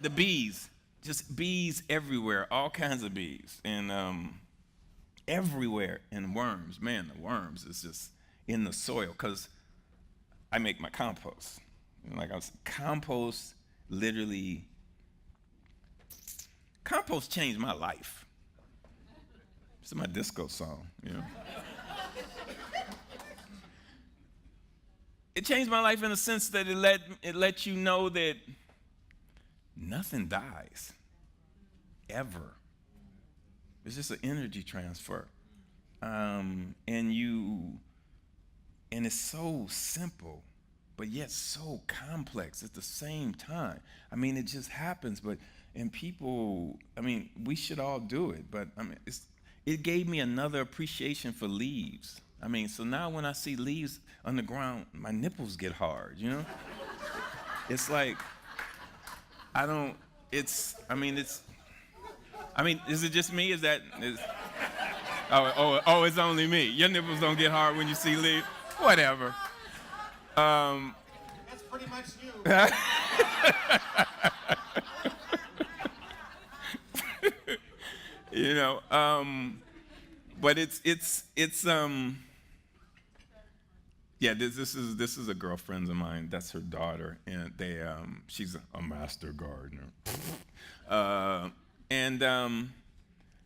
the bees, just bees everywhere, all kinds of bees, and everywhere, and worms. Man, the worms is just in the soil because I make my compost. Compost literally, compost changed my life. It's my disco song, you know. It changed my life in the sense that it let you know that nothing dies, ever. It's just an energy transfer. And it's so simple, but yet so complex at the same time. I mean, it just happens, and people, I mean, we should all do it, but I mean, it gave me another appreciation for leaves. I mean, so now when I see leaves on the ground, my nipples get hard, you know? It's like, is it just me? It's only me. Your nipples don't get hard when you see leaves? Whatever. That's pretty much you. You know, but yeah, this is a girlfriend of mine. That's her daughter, and she's a master gardener.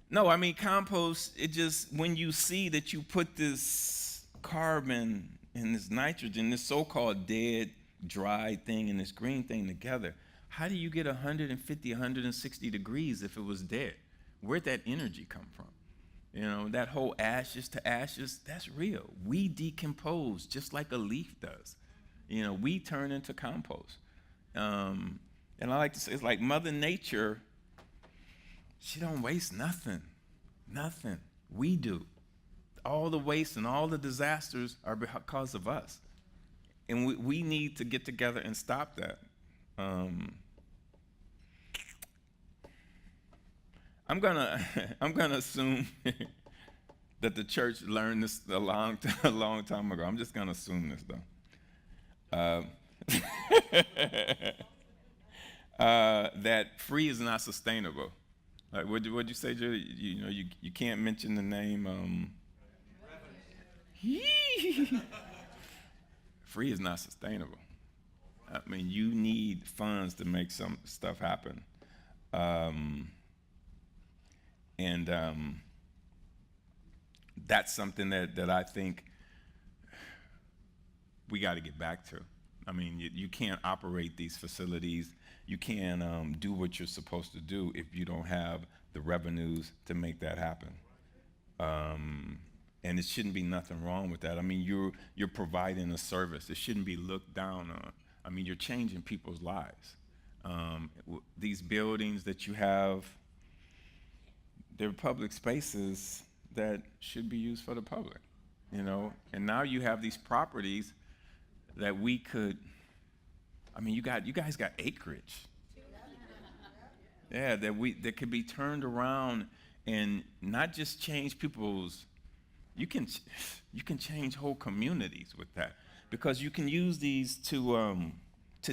No, I mean, compost, it just, when you see that you put this carbon and this nitrogen, this so-called dead, dry thing and this green thing together, how do you get 150, 160 degrees if it was dead? Where'd that energy come from? You know, that whole ashes to ashes, that's real. We decompose just like a leaf does. You know, we turn into compost. And I like to say, it's like Mother Nature, she don't waste nothing. Nothing. We do. All the waste and all the disasters are because of us. And we need to get together and stop that. I'm gonna assume that the church learned this a long time ago. I'm just gonna assume this though. That free is not sustainable. Like, what'd you say, Judy? You know, you can't mention the name. Free is not sustainable. I mean, you need funds to make some stuff happen. And that's something that I think we got to get back to. I mean, you can't operate these facilities. You can't do what you're supposed to do if you don't have the revenues to make that happen. And it shouldn't be nothing wrong with that. I mean, you're providing a service. It shouldn't be looked down on. I mean, you're changing people's lives. These buildings that you have, they're public spaces that should be used for the public, you know? And now you have these properties that we could, I mean, you guys got acreage. Yeah, that could be turned around and not just change people's, you can change whole communities with that, because you can use these to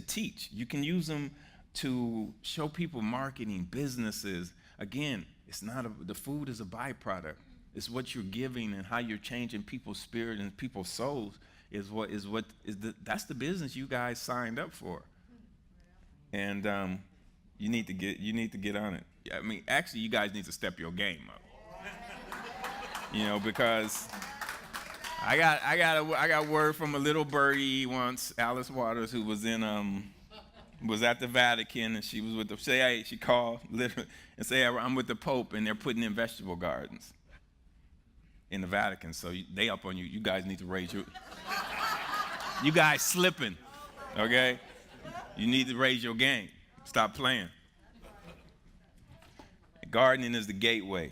teach. You can use them to show people marketing, businesses. Again, it's not the food is a byproduct. It's what you're giving and how you're changing people's spirit and people's souls that's the business you guys signed up for. And you need to get on it. I mean, actually, you guys need to step your game up. You know, because I got word from a little birdie once, Alice Waters, who was at the Vatican, and she was with she called literally and say, I'm with the Pope, and they're putting in vegetable gardens in the Vatican. So they up on you. You guys need to raise you guys slipping, okay? You need to raise your game. Stop playing. Gardening is the gateway.